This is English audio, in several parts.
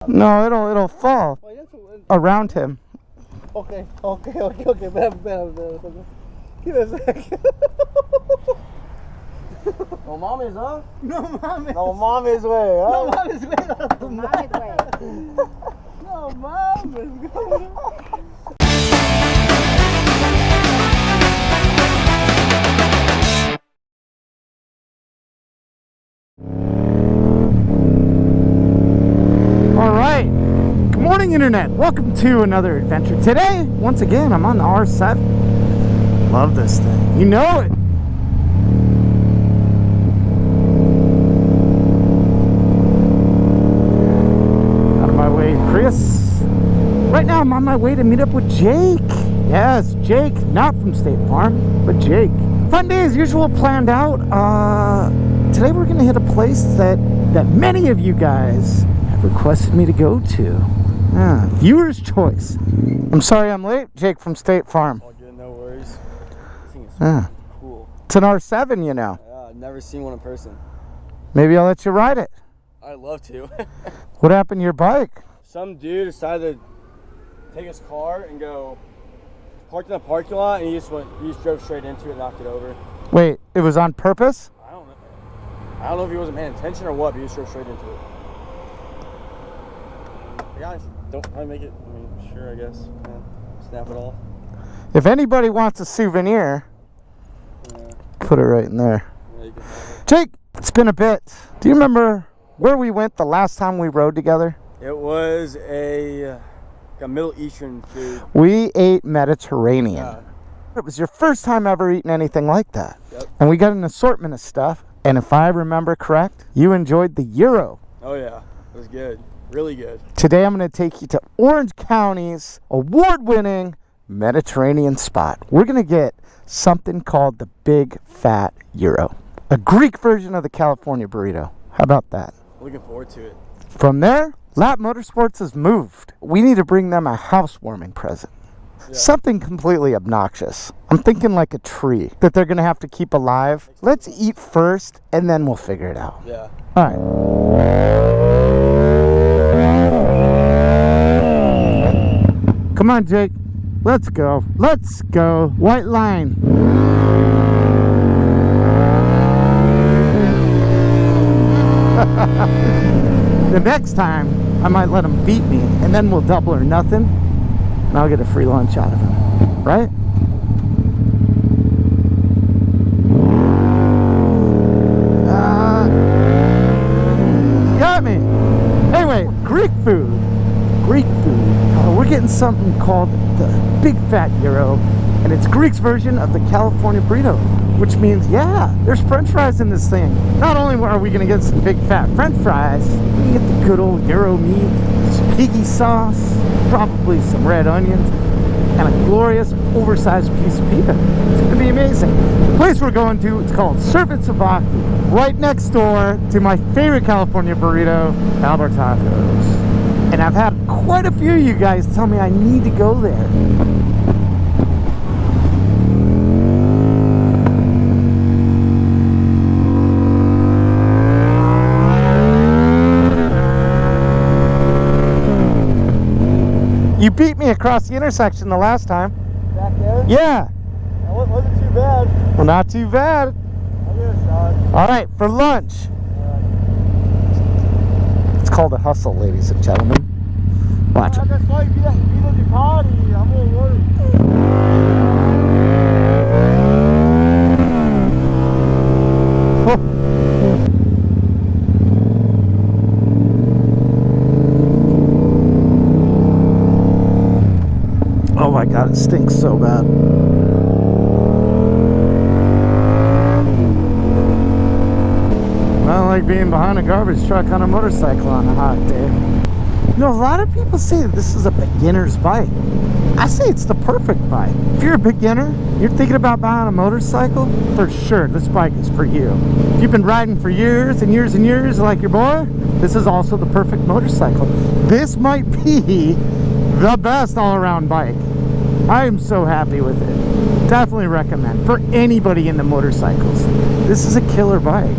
No, it'll fall around him. Okay. Espera. Give me a sec. No mames, ¿ah? No mames. No mames, güey. ¿Ah? No mames, güey. No mames, güey. No mames, güey. All right. Good morning, Internet. Welcome to another adventure. Today, once again, I'm on the R7. Love this thing. You know it. Out of my way, Chris. Right now, I'm on my way to meet up with Jake. Yes, Jake. Not from State Farm, but Jake. Fun day as usual, planned out. Today we're gonna hit a place that many of you guys have requested me to go to. Viewer's choice. I'm sorry I'm late, Jake from State Farm. Oh, good, no worries. This thing is cool. It's an R7, you know. Yeah, I've never seen one in person. Maybe I'll let you ride it. I'd love to. What happened to your bike? Some dude decided to take his car and go parked in the parking lot, and he just drove straight into it and knocked it over. Wait, it was on purpose? I don't know. I don't know if he wasn't paying attention or what, but he just drove straight into it. Guys, don't probably make it. I mean, sure, I guess. Yeah, snap it off. If anybody wants a souvenir, put it right in there. Yeah, you can have it. Jake, it's been a bit. Do you remember where we went the last time we rode together? It was a Middle Eastern food. We ate Mediterranean. Yeah. It was your first time ever eating anything like that. Yep. And we got an assortment of stuff. And if I remember correct, you enjoyed the gyro. Oh yeah, it was good. Really good. Today I'm going to take you to Orange County's award-winning Mediterranean spot. We're going to get something called the Big Fat Gyro, a Greek version of the California burrito. How about that? Looking forward to it. From there, Lap Motorsports has moved. We need to bring them a housewarming present. Yeah. Something completely obnoxious. I'm thinking like a tree that they're going to have to keep alive. Let's eat first, and then we'll figure it out. Yeah. All right. Come on, Jake. Let's go. Let's go. White line. The next time, I might let him beat me, and then we'll double or nothing, and I'll get a free lunch out of him. Right? Got me. Anyway, Greek food. Greek food. We're getting something called the Big Fat Gyro, and it's Greek's version of the California burrito, which means, yeah, there's french fries in this thing. Not only are we going to get some big fat french fries, we can get the good old gyro meat, some piggy sauce, probably some red onions, and a glorious oversized piece of pita. It's going to be amazing. The place we're going to, it's called Surfin Souvlak, right next door to my favorite California burrito, Lambert tacos. And I've had quite a few of you guys tell me I need to go there. You beat me across the intersection the last time. Back there? Yeah. That wasn't too bad. Well, not too bad. I'll give it a shot. All right, for lunch. It's called a hustle, ladies and gentlemen. Watch it. That's why you the party. I'm gonna work. Oh my God, it stinks so bad. I don't like being behind a garbage truck on a motorcycle on a hot day. You know, a lot of people say that this is a beginner's bike. I say it's the perfect bike. If you're a beginner, you're thinking about buying a motorcycle, for sure, this bike is for you. If you've been riding for years and years and years like your boy, this is also the perfect motorcycle. This might be the best all-around bike. I am so happy with it. Definitely recommend for anybody into motorcycles. This is a killer bike.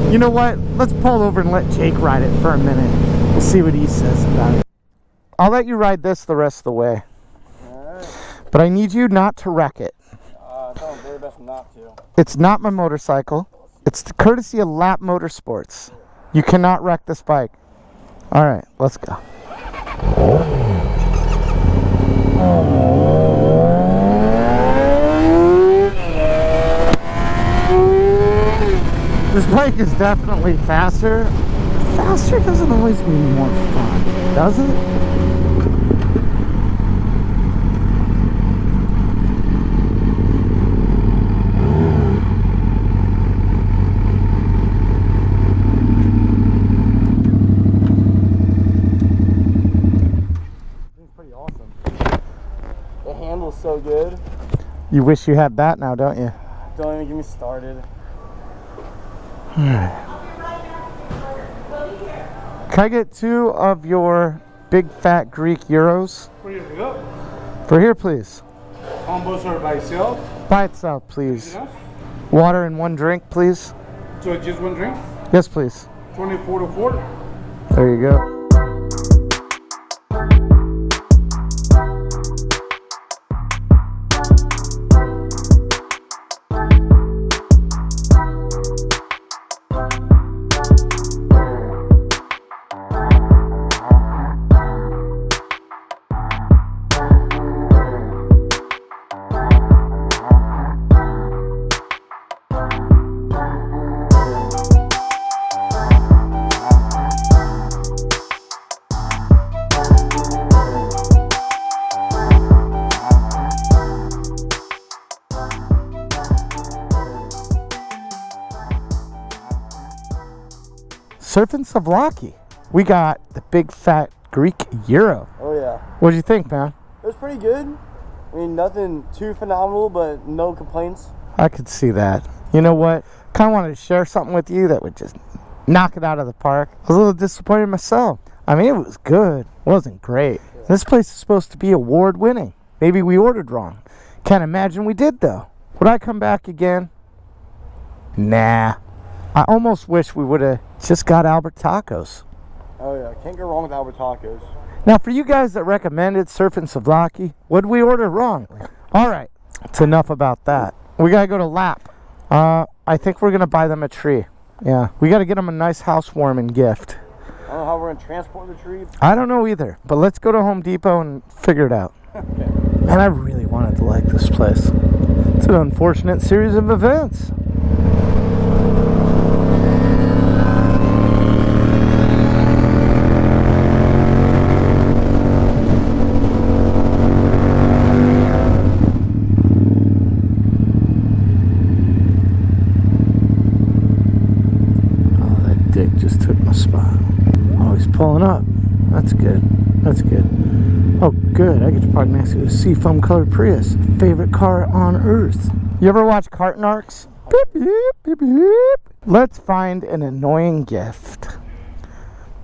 You know what? Let's pull over and let Jake ride it for a minute. We'll see what he says about it. I'll let you ride this the rest of the way. Alright. But I need you not to wreck it. It's my very best not to. It's not my motorcycle. It's the courtesy of Lap Motorsports. You cannot wreck this bike. Alright, let's go. This bike is definitely faster. Faster doesn't always mean more fun, does it? It's pretty awesome. The handle's so good. You wish you had that now, don't you? Don't even get me started. Can I get 2 of your big fat Greek euros? Where you go? For here, please. Combos are by itself. By itself, please. Enough? Water and 1 drink, please. So just one drink? Yes, please. 24 to 4. There you go. Surfin Souvlak. We got the big fat Greek Euro. Oh yeah. What do you think, man? It was pretty good. I mean, nothing too phenomenal, but no complaints. I could see that. You know what? Kind of wanted to share something with you that would just knock it out of the park. I was a little disappointed myself. I mean, it was good. It wasn't great. Yeah. This place is supposed to be award winning. Maybe we ordered wrong. Can't imagine we did though. Would I come back again? Nah. I almost wish we would have just got Albert Tacos. Oh yeah, can't go wrong with Albert Tacos. Now for you guys that recommended Surfin Souvlak, what did we order wrong? Alright, it's enough about that. We gotta go to Lap. I think we're gonna buy them a tree. Yeah, we gotta get them a nice housewarming gift. I don't know how we're gonna transport the tree. I don't know either, but let's go to Home Depot and figure it out. Okay. Man, I really wanted to like this place. It's an unfortunate series of events. Just took my spot. Oh, he's pulling up. That's good. That's good. Oh, good. I get to park next to a seafoam colored Prius. Favorite car on earth. You ever watch Cart Narcs? Beep, beep, beep, beep. Let's find an annoying gift.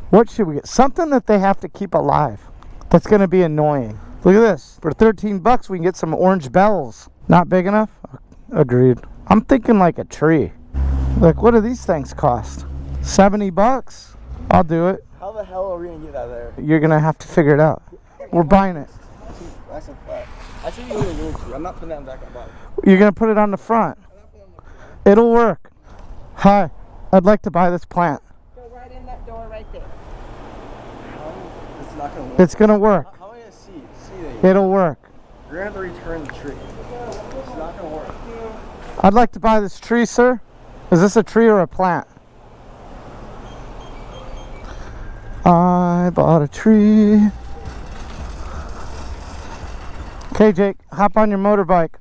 What should we get? Something that they have to keep alive. That's going to be annoying. Look at this. For 13 bucks, we can get some orange bells. Not big enough? Agreed. I'm thinking like a tree. Like, what do these things cost? 70 bucks. I'll do it. How the hell are we gonna get that there? You're gonna have to figure it out. We're buying it. That's a fact. I see you really need to. I'm not putting that back on bike. You're gonna put it on the front. It'll work. Hi, I'd like to buy this plant. Go right in that door right there. It's not gonna work. It's gonna work. How am I gonna see that? It'll work. You're gonna have to return the tree. It's not gonna work. I'd like to buy this tree, sir. Is this a tree or a plant? I bought a tree. Okay, Jake, hop on your motorbike.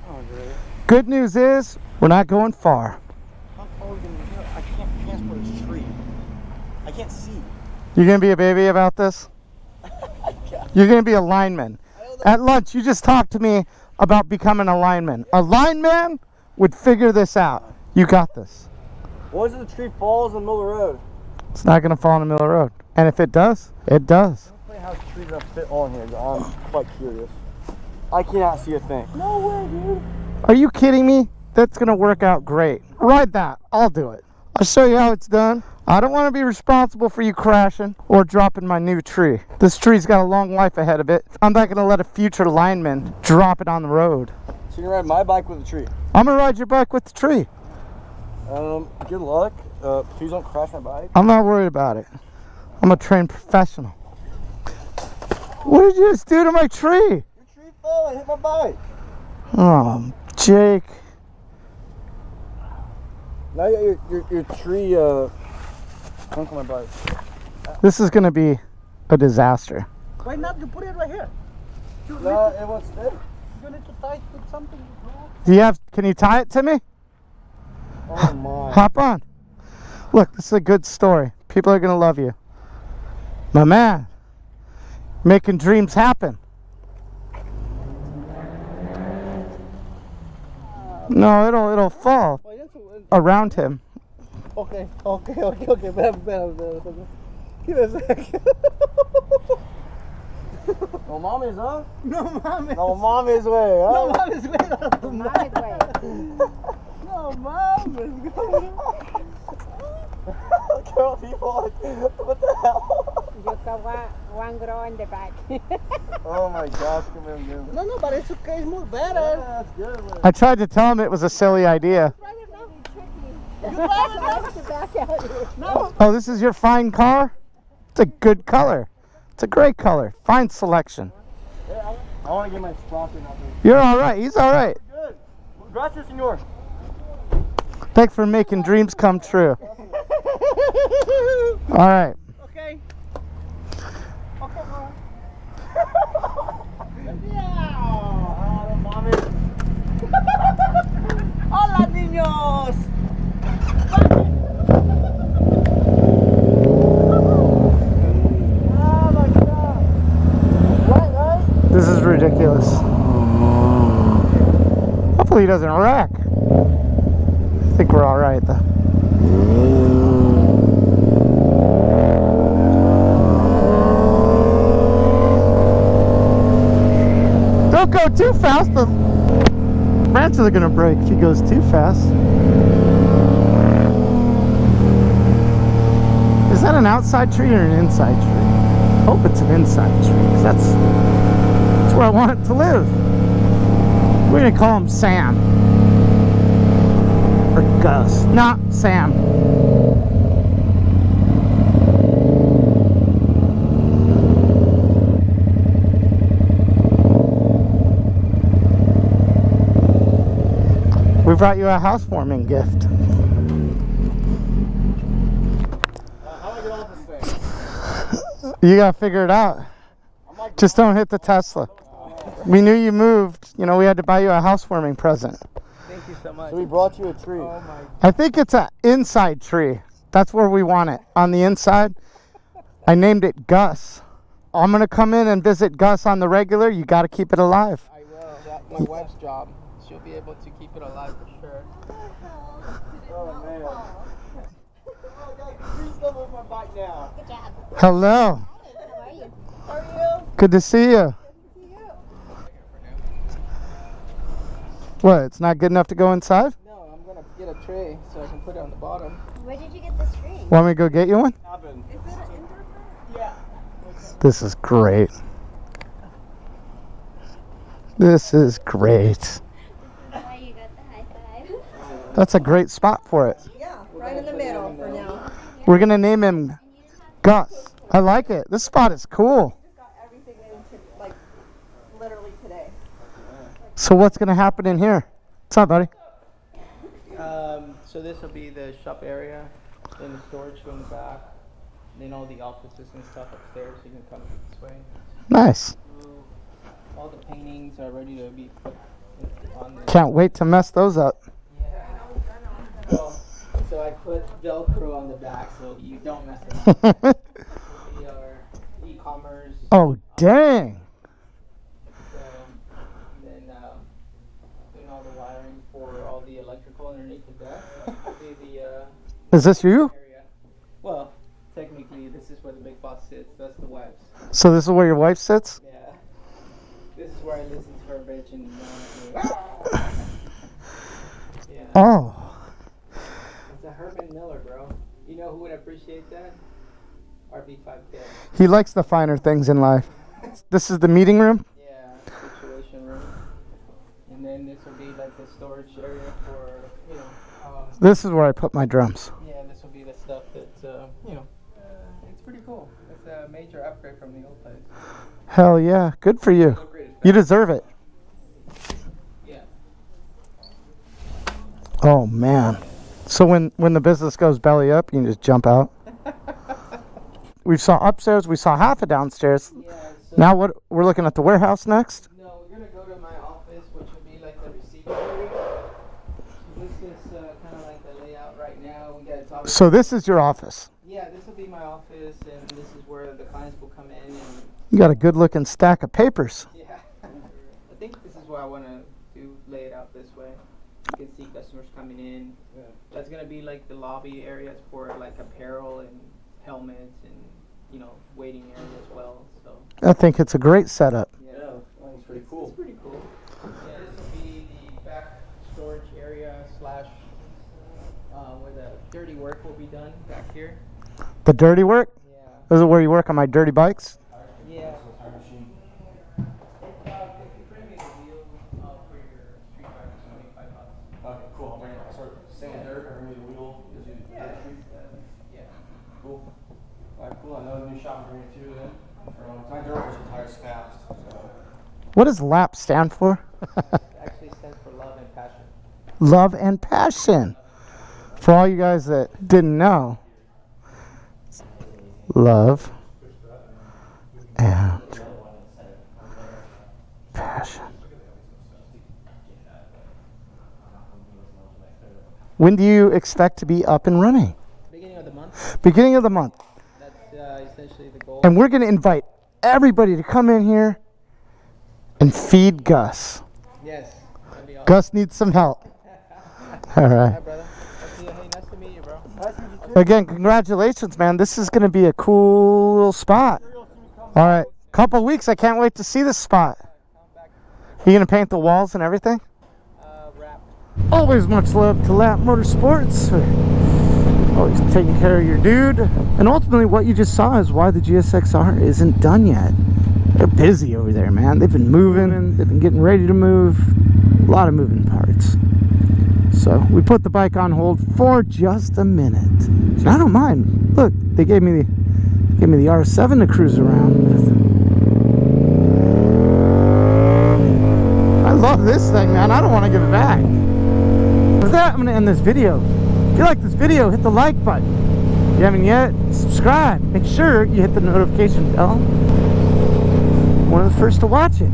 Oh, great. Good news is, we're not going far. How far are we gonna go? I can't transport this tree. I can't see. You're gonna be a baby about this? You're gonna be a lineman. At lunch, you just talked to me about becoming a lineman. A lineman would figure this out. You got this. What if the tree falls in the middle of the road? It's not gonna fall in the middle of the road. And if it does, it does. I don't know how the tree's gonna fit on here. I'm quite curious. I cannot see a thing. No way, dude. Are you kidding me? That's gonna work out great. Ride that. I'll do it. I'll show you how it's done. I don't want to be responsible for you crashing or dropping my new tree. This tree's got a long life ahead of it. I'm not going to let a future lineman drop it on the road. So you're gonna ride my bike with a tree? I'm going to ride your bike with the tree. Good luck. Please don't crash my bike. I'm not worried about it. I'm a trained professional. What did you just do to my tree? Your tree fell and hit my bike. Oh, Jake. Now you got your tree trunk on my bike. This is going to be a disaster. Why not? You put it right here. No, it won't stick. You need to tie it with something. Do you have, can you tie it to me? Oh my. Hop on. Look, this is a good story. People are going to love you. My man. Making dreams happen. No, it'll fall around him. Okay. Give me a second. No mames, huh? No mames. No mames way, huh? No mames, güey. Mames, güey. No mames, güey. Girl, people like, what the hell? You got one grow in the back. Oh my gosh, come here, dude. No, but it's okay. It's more better. Yeah, that's good. Man. I tried to tell him it was a silly idea. No. Oh, this is your fine car? It's a good color. It's a great color. Fine selection. Yeah, I want to get my sprocket out there. You're all right. He's all right. Good. Gracias, senor. Thanks for making dreams come true. All right. Okay. Hola, niños. Oh my god. Right? This is ridiculous. Hopefully he doesn't wreck. I think we're all right though. Don't go too fast. The branches are gonna break if he goes too fast. Is that an outside tree or an inside tree? I hope it's an inside tree, 'cause that's where I want it to live. We're gonna call him Sam. Or Gus. Not Sam. We brought you a housewarming gift. How do I get off this thing? You gotta figure it out. Just don't hit the Tesla. We knew you moved. You know, we had to buy you a housewarming present. Thank you so much. So we brought you a tree. Oh my. I think it's an inside tree. That's where we want it. On the inside. I named it Gus. I'm gonna come in and visit Gus on the regular. You gotta keep it alive. I will. That's my wife's job. She'll be able to keep it alive for sure. Oh man. Oh, God, tree's still with my bike now. Good job. Hello. How are you? How are you? Good to see you. What? It's not good enough to go inside? No, I'm gonna get a tray so I can put it on the bottom. Where did you get this tree? Want me to go get you one? Happened. Is it an indoor plant? Yeah. This is great. This is great. Why you got the high five? That's a great spot for it. Yeah, right in the middle for now. We're gonna name him Gus. I like it. This spot is cool. Just got everything into like literally today. So what's gonna happen in here? What's up, buddy? So this will be the shop area, then the storage room in the back, then all the offices and stuff upstairs. So you can come this way. Nice. All the paintings are ready to be put on the. Can't wait to mess those up. Yeah. So I put Velcro on the back so you don't mess it up. We are e-commerce. Oh, dang. So then doing all the wiring for all the electrical underneath the deck. Is this you? Area. Well, technically this is where the big boss sits. That's the wife's. So this is where your wife sits? Yeah. This is where I listen to her bitch and yeah. Oh. It's a Herman Miller, bro. You know know who would appreciate that? RB5K. He likes the finer things in life. This is the meeting room? Yeah, situation room. And then this will be like the storage area for, you know. This is where I put my drums. Yeah, this will be the stuff that's, you know, it's pretty cool. It's a major upgrade from the old place. Hell yeah. Good for you. You deserve it. Yeah. Oh, man. So when the business goes belly up, you can just jump out? We saw upstairs. We saw half of downstairs. Yeah, so Now what? We're looking at the warehouse next? no, we're going to go to my office, which will be like the receiving area. So this is kind of like the layout right now. We got to So this is your office. Yeah, this will be my office, and this is where the clients will come in. And You got a good looking stack of papers. yeah, I think this is what I want to do, lay it out this way. You can see customers coming in. That's going to be like the lobby areas for like apparel and helmets and, you know, waiting area as well. So I think it's a great setup. yeah, That's pretty cool. it's pretty cool. Yeah, this will be the back storage area slash where the dirty work will be done back here. The dirty work? Yeah. This is where you work on my dirty bikes? Yeah. If you bring me the wheel for your street bike, it's $25. Okay, cool. I'm gonna start sanding dirt or maybe the wheel. Yeah. Yeah. Cool. Alright, cool. I know the new shop I'm bringing too then. My dirt was tires fast. So. What does LAP stand for? It actually stands for love and passion. Love and passion. For all you guys that didn't know, love and passion. When do you expect to be up and running? Beginning of the month. Beginning of the month. That's essentially the goal. And we're going to invite everybody to come in here and feed Gus. Yes. That'd be awesome. Gus needs some help. All right. Hi, brother. Hey, nice to meet you, bro. Again, congratulations, man. This is going to be a cool little spot. All right. Couple weeks. I can't wait to see this spot. You going to paint the walls and everything? Wrap. Always much love to Lap Motorsports. Always taking care of your dude. And ultimately, what you just saw is why the GSX-R isn't done yet. They're busy over there, man. They've been moving and they've been getting ready to move. A lot of moving parts. So we put the bike on hold for just a minute. And I don't mind. Look, they gave me the R.S.M to cruise around with. I love this thing, man. I don't want to give it back. With that, I'm going to end this video. If you like this video, hit the like button. If you haven't yet, subscribe. Make sure you hit the notification bell. One of the first to watch it.